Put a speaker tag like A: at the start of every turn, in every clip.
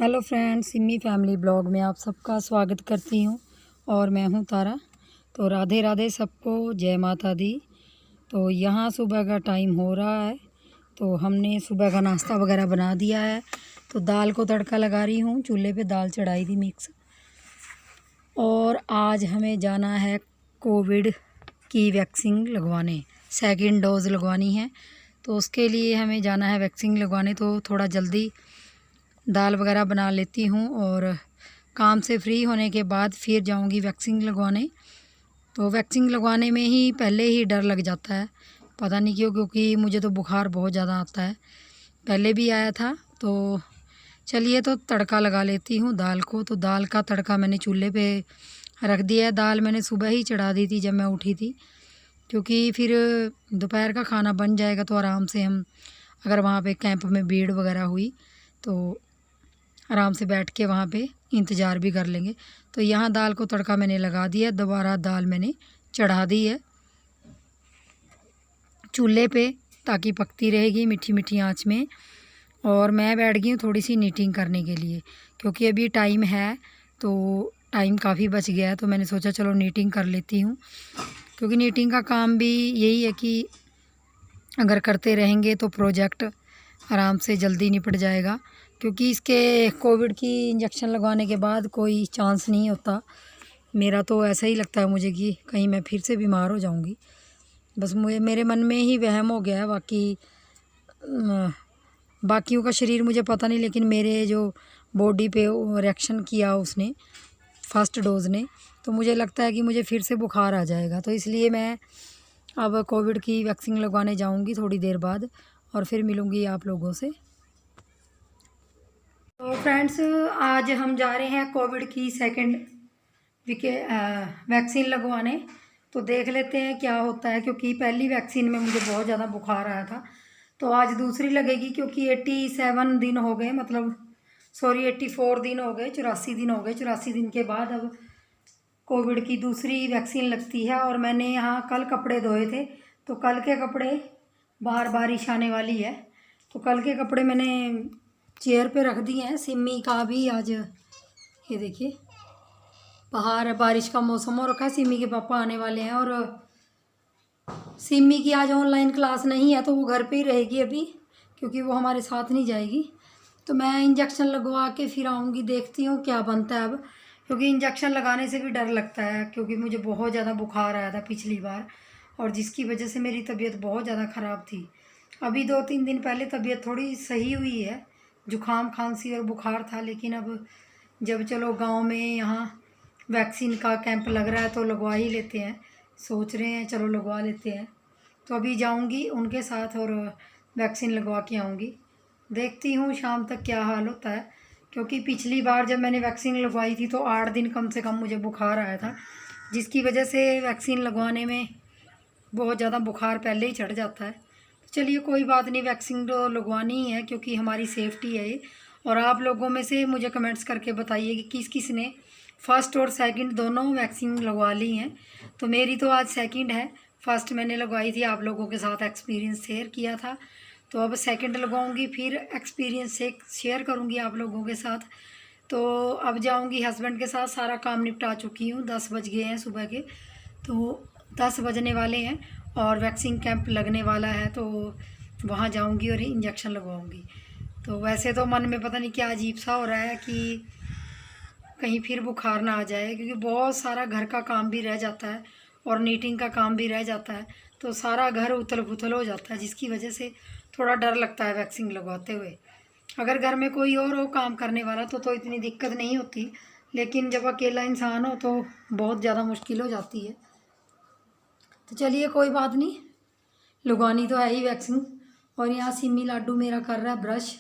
A: Hello friends, Simi family blog में आप सबका स्वागत करती हूँ और मैं हूँ तारा। तो राधे राधे सबको, जय माता दी। तो यहाँ सुबह का टाइम हो रहा है, तो हमने सुबह का नाश्ता वगैरह बना दिया है। तो दाल को तड़का लगा रही हूँ, चूल्हे पे दाल चढ़ाई थी मिक्स। और आज हमें जाना है कोविड की वैक्सीन लगवाने, सेकंड डोज़ लगवानी है। तो उसके लिए हमें जाना है वैक्सीन लगवाने। तो थोड़ा जल्दी दाल वगैरह बना लेती हूँ और काम से फ्री होने के बाद फिर जाऊँगी वैक्सीन लगवाने। तो वैक्सीन लगवाने में ही पहले ही डर लग जाता है, पता नहीं क्यों, क्योंकि मुझे तो बुखार बहुत ज़्यादा आता है, पहले भी आया था। तो चलिए तो तड़का लगा लेती हूँ दाल को। तो दाल का तड़का मैंने चूल्हे पे रख दिया है। दाल मैंने सुबह ही चढ़ा दी थी जब मैं उठी थी, क्योंकि फिर दोपहर का खाना बन जाएगा तो आराम से हम, अगर वहाँ पे कैंप में भीड़ वगैरह हुई तो आराम से बैठ के वहाँ पे इंतज़ार भी कर लेंगे। तो यहाँ दाल को तड़का मैंने लगा दिया, दोबारा दाल मैंने चढ़ा दी है चूल्हे पे, ताकि पकती रहेगी मीठी मीठी आंच में। और मैं बैठ गई हूँ थोड़ी सी नीटिंग करने के लिए, क्योंकि अभी टाइम है, तो टाइम काफ़ी बच गया है। तो मैंने सोचा चलो नीटिंग कर लेती हूँ, क्योंकि नीटिंग का काम भी यही है कि अगर करते रहेंगे तो प्रोजेक्ट आराम से जल्दी निपट जाएगा। क्योंकि इसके कोविड की इंजेक्शन लगवाने के बाद कोई चांस नहीं होता, मेरा तो ऐसा ही लगता है मुझे कि कहीं मैं फिर से बीमार हो जाऊंगी। बस मेरे मन में ही वहम हो गया है। बाकियों का शरीर मुझे पता नहीं, लेकिन मेरे जो बॉडी पे रिएक्शन किया उसने फर्स्ट डोज़ ने, तो मुझे लगता है कि मुझे फिर से बुखार आ जाएगा। तो इसलिए मैं अब कोविड की वैक्सीन लगवाने जाऊंगी थोड़ी देर बाद, और फिर मिलूंगी आप लोगों से। तो फ्रेंड्स, आज हम जा रहे हैं कोविड की सेकंड वैक्सीन लगवाने। तो देख लेते हैं क्या होता है, क्योंकि पहली वैक्सीन में मुझे बहुत ज़्यादा बुखार आया था। तो आज दूसरी लगेगी, क्योंकि 87 दिन हो गए, मतलब सॉरी 84 दिन हो गए, 84 दिन हो गए। 84 दिन के बाद अब कोविड की दूसरी वैक्सीन लगती है। और मैंने यहाँ कल कपड़े धोए थे, तो कल के कपड़े, बाहर बारिश आने वाली है तो कल के कपड़े मैंने चेयर पे रख दिए हैं। सिमी का भी आज, ये देखिए, बाहर बारिश का मौसम हो रखा है, सिमी के पापा आने वाले हैं। और सिमी की आज ऑनलाइन क्लास नहीं है, तो वो घर पे ही रहेगी अभी, क्योंकि वो हमारे साथ नहीं जाएगी। तो मैं इंजेक्शन लगवा के फिर आऊँगी, देखती हूँ क्या बनता है अब, क्योंकि इंजेक्शन लगाने से भी डर लगता है, क्योंकि मुझे बहुत ज़्यादा बुखार आया था पिछली बार, और जिसकी वजह से मेरी तबीयत बहुत ज़्यादा ख़राब थी। अभी 2-3 दिन पहले तबीयत थोड़ी सही हुई है, जुकाम खांसी और बुखार था। लेकिन अब जब चलो गांव में यहाँ वैक्सीन का कैंप लग रहा है तो लगवा ही लेते हैं, सोच रहे हैं चलो लगवा लेते हैं। तो अभी जाऊंगी उनके साथ और वैक्सीन लगवा के आऊँगी। देखती हूँ शाम तक क्या हाल होता है, क्योंकि पिछली बार जब मैंने वैक्सीन लगवाई थी तो 8 दिन कम से कम मुझे बुखार आया था, जिसकी वजह से वैक्सीन लगवाने में बहुत ज़्यादा बुखार पहले ही चढ़ जाता है। तो चलिए कोई बात नहीं, वैक्सीन तो लगवानी ही है, क्योंकि हमारी सेफ्टी है ये। और आप लोगों में से मुझे कमेंट्स करके बताइए कि किस किस ने फ़र्स्ट और सेकंड दोनों वैक्सीन लगवा ली हैं। तो मेरी तो आज सेकंड है, फ़र्स्ट मैंने लगवाई थी, आप लोगों के साथ एक्सपीरियंस शेयर किया था। तो अब सेकंड लगवाऊंगी, फिर एक्सपीरियंस शेयर करूंगी आप लोगों के साथ। तो अब जाऊंगी हस्बैंड के साथ, सारा काम निपटा चुकी हूँ, 10 बज गए हैं सुबह के, तो 10 बजने वाले हैं और वैक्सीन कैंप लगने वाला है। तो वहाँ जाऊंगी और इंजेक्शन लगवाऊंगी। तो वैसे तो मन में पता नहीं क्या अजीब सा हो रहा है कि कहीं फिर बुखार ना आ जाए, क्योंकि बहुत सारा घर का काम भी रह जाता है और नीटिंग का काम भी रह जाता है, तो सारा घर उथल पुथल हो जाता है, जिसकी वजह से थोड़ा डर लगता है वैक्सीन लगवाते हुए। अगर घर में कोई और हो काम करने वाला तो इतनी दिक्कत नहीं होती, लेकिन जब अकेला इंसान हो तो बहुत ज़्यादा मुश्किल हो जाती है। तो चलिए कोई बात नहीं, लगवानी तो है ही वैक्सीन। और यहाँ सिमी लाडू मेरा कर रहा है ब्रश।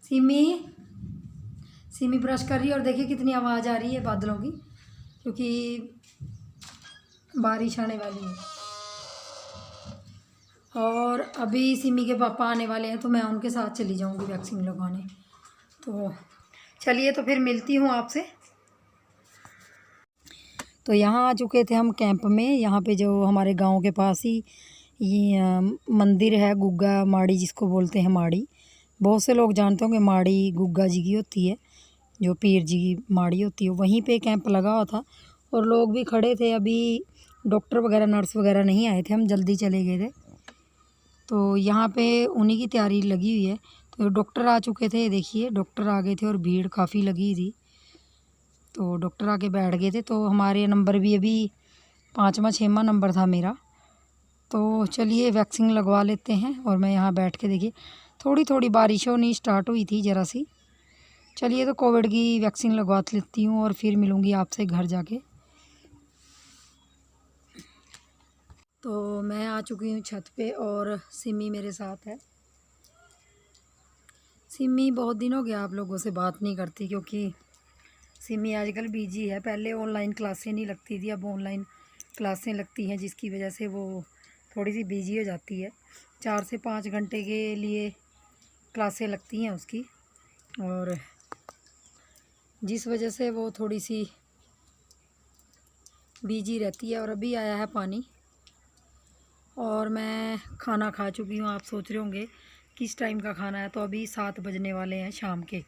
A: सिमी सिमी ब्रश कर रही है, और देखिए कितनी आवाज़ आ रही है बादलों की, क्योंकि बारिश आने वाली है। और अभी सिमी के पापा आने वाले हैं, तो मैं उनके साथ चली जाऊंगी वैक्सीन लगवाने। तो चलिए तो फिर मिलती हूँ आपसे। तो यहाँ आ चुके थे हम कैंप में। यहाँ पे जो हमारे गांव के पास ही ये मंदिर है, गुग्गा माड़ी जिसको बोलते हैं, माड़ी बहुत से लोग जानते होंगे, माड़ी गुग्गा जी की होती है। जो पीर जी की माड़ी होती है वहीं पे कैंप लगा हुआ था और लोग भी खड़े थे। अभी डॉक्टर वगैरह नर्स वगैरह नहीं आए थे, हम जल्दी चले गए थे। तो यहाँ पे उन्हीं की तैयारी लगी हुई है। तो डॉक्टर आ चुके थे, देखिए डॉक्टर आ गए थे और भीड़ काफ़ी लगी थी। तो डॉक्टर आके बैठ गए थे। तो हमारे नंबर भी अभी 5वां 6वां नंबर था मेरा। तो चलिए वैक्सीन लगवा लेते हैं। और मैं यहाँ बैठ के देखिए थोड़ी थोड़ी बारिश होनी स्टार्ट हुई थी ज़रा सी। चलिए तो कोविड की वैक्सीन लगवा लेती हूँ और फिर मिलूँगी आपसे घर जाके। तो मैं आ चुकी हूँ छत पे और सिमी मेरे साथ है। सिमी बहुत दिन हो गया आप लोगों से बात नहीं करती, क्योंकि सिमी आजकल बिजी है। पहले ऑनलाइन क्लासें नहीं लगती थी, अब ऑनलाइन क्लासें लगती हैं, जिसकी वजह से वो थोड़ी सी बिजी हो जाती है। 4 से 5 घंटे के लिए क्लासें लगती हैं उसकी, और जिस वजह से वो थोड़ी सी बिजी रहती है। और अभी आया है पानी और मैं खाना खा चुकी हूँ। आप सोच रहे होंगे किस टाइम का खाना है, तो अभी 7 बजने वाले हैं शाम के।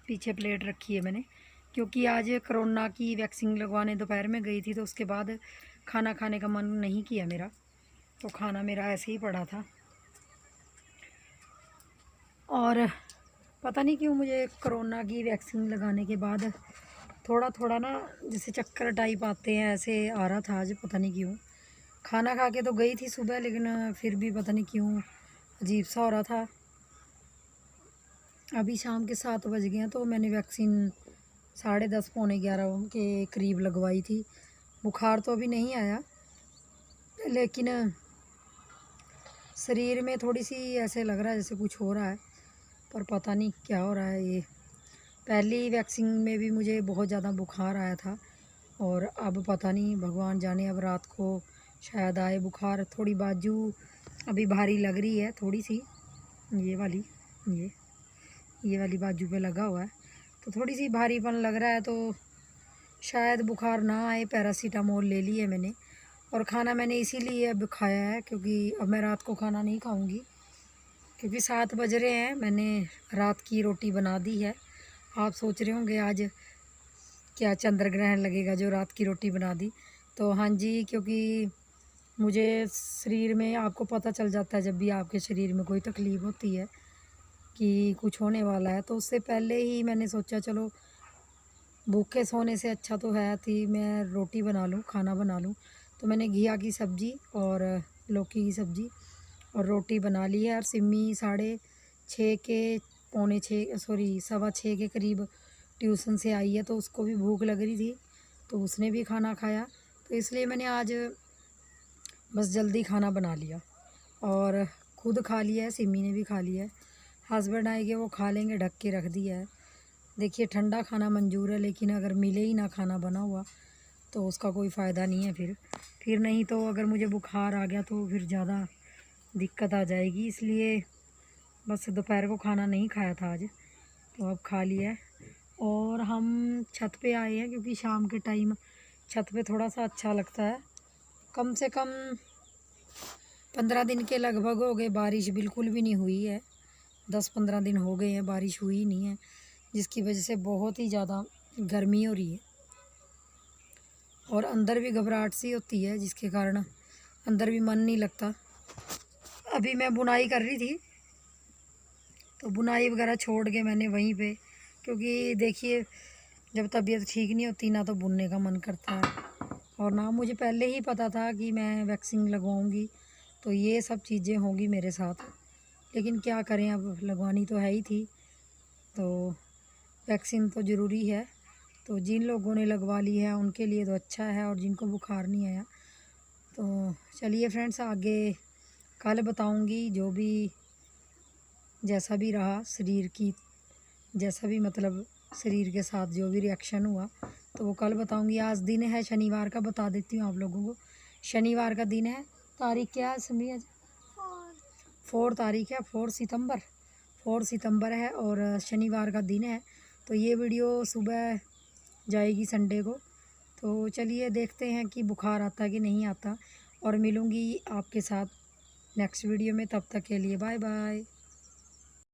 A: पीछे प्लेट रखी है मैंने, क्योंकि आज कोरोना की वैक्सीन लगवाने दोपहर में गई थी, तो उसके बाद खाना खाने का मन नहीं किया मेरा, तो खाना मेरा ऐसे ही पड़ा था। और पता नहीं क्यों मुझे कोरोना की वैक्सीन लगाने के बाद थोड़ा थोड़ा ना जैसे चक्कर टाइप आते हैं, ऐसे आ रहा था आज, पता नहीं क्यों। खाना खा के तो गई थी सुबह, लेकिन फिर भी पता नहीं क्यों अजीब सा हो रहा था। अभी शाम के 7 बज गए हैं, तो मैंने वैक्सीन 10:30 पौने 11 के करीब लगवाई थी। बुखार तो अभी नहीं आया, लेकिन शरीर में थोड़ी सी ऐसे लग रहा है जैसे कुछ हो रहा है, पर पता नहीं क्या हो रहा है। ये पहली वैक्सीन में भी मुझे बहुत ज़्यादा बुखार आया था, और अब पता नहीं, भगवान जाने, अब रात को शायद आए बुखार। थोड़ी बाजू अभी भारी लग रही है थोड़ी सी, ये वाली ये वाली बाजू पे लगा हुआ है, तो थोड़ी सी भारीपन लग रहा है। तो शायद बुखार ना आए। पैरासीटामोल ले ली है मैंने, और खाना मैंने इसीलिए अब खाया है, क्योंकि अब मैं रात को खाना नहीं खाऊंगी, क्योंकि 7 बज रहे हैं। मैंने रात की रोटी बना दी है। आप सोच रहे होंगे आज क्या चंद्र ग्रहण लगेगा जो रात की रोटी बना दी। तो हाँ जी, क्योंकि मुझे शरीर में, आपको पता चल जाता है जब भी आपके शरीर में कोई तकलीफ़ होती है कि कुछ होने वाला है, तो उससे पहले ही मैंने सोचा चलो भूखे सोने से अच्छा तो है थी मैं रोटी बना लूँ, खाना बना लूँ। तो मैंने घिया की सब्ज़ी और लौकी की सब्ज़ी और रोटी बना ली है। और सिमी 6:30 के पौने 6 सॉरी 6:15 के करीब ट्यूशन से आई है, तो उसको भी भूख लग रही थी, तो उसने भी खाना खाया। तो इसलिए मैंने आज बस जल्दी खाना बना लिया और खुद खा लिया है, सिमी ने भी खा लिया है। हस्बैंड आएंगे वो खा लेंगे, ढक के रख दिया है। देखिए ठंडा खाना मंजूर है, लेकिन अगर मिले ही ना खाना बना हुआ तो उसका कोई फ़ायदा नहीं है। फिर नहीं तो अगर मुझे बुखार आ गया तो फिर ज़्यादा दिक्कत आ जाएगी। इसलिए बस दोपहर को खाना नहीं खाया था आज, तो अब खा लिया है। और हम छत पे आए हैं, क्योंकि शाम के टाइम छत पे थोड़ा सा अच्छा लगता है। कम से कम 15 दिन के लगभग हो गए, बारिश बिल्कुल भी नहीं हुई है। 10-15 दिन हो गए हैं बारिश हुई नहीं है, जिसकी वजह से बहुत ही ज़्यादा गर्मी हो रही है और अंदर भी घबराहट सी होती है, जिसके कारण अंदर भी मन नहीं लगता। अभी मैं बुनाई कर रही थी, तो बुनाई वगैरह छोड़ के मैंने वहीं पे, क्योंकि देखिए जब तबीयत ठीक नहीं होती ना तो बुनने का मन करता है, और ना मुझे पहले ही पता था कि मैं वैक्सीन लगवाऊंगी, तो ये सब चीज़ें होंगी मेरे साथ। लेकिन क्या करें, अब लगवानी तो है ही थी, तो वैक्सीन तो ज़रूरी है। तो जिन लोगों ने लगवा ली है उनके लिए तो अच्छा है, और जिनको बुखार नहीं आया तो चलिए फ्रेंड्स, आगे कल बताऊंगी जो भी, जैसा भी रहा शरीर की, जैसा भी मतलब शरीर के साथ जो भी रिएक्शन हुआ तो वो कल बताऊंगी। आज दिन है शनिवार का, बता देती हूँ आप लोगों को। शनिवार का दिन है, तारीख क्या है समी आज? 4 तारीख है, 4 सितंबर है, और शनिवार का दिन है। तो ये वीडियो सुबह जाएगी संडे को। तो चलिए देखते हैं कि बुखार आता है कि नहीं आता, और मिलूँगी आपके साथ नेक्स्ट वीडियो में। तब तक के लिए बाय बाय।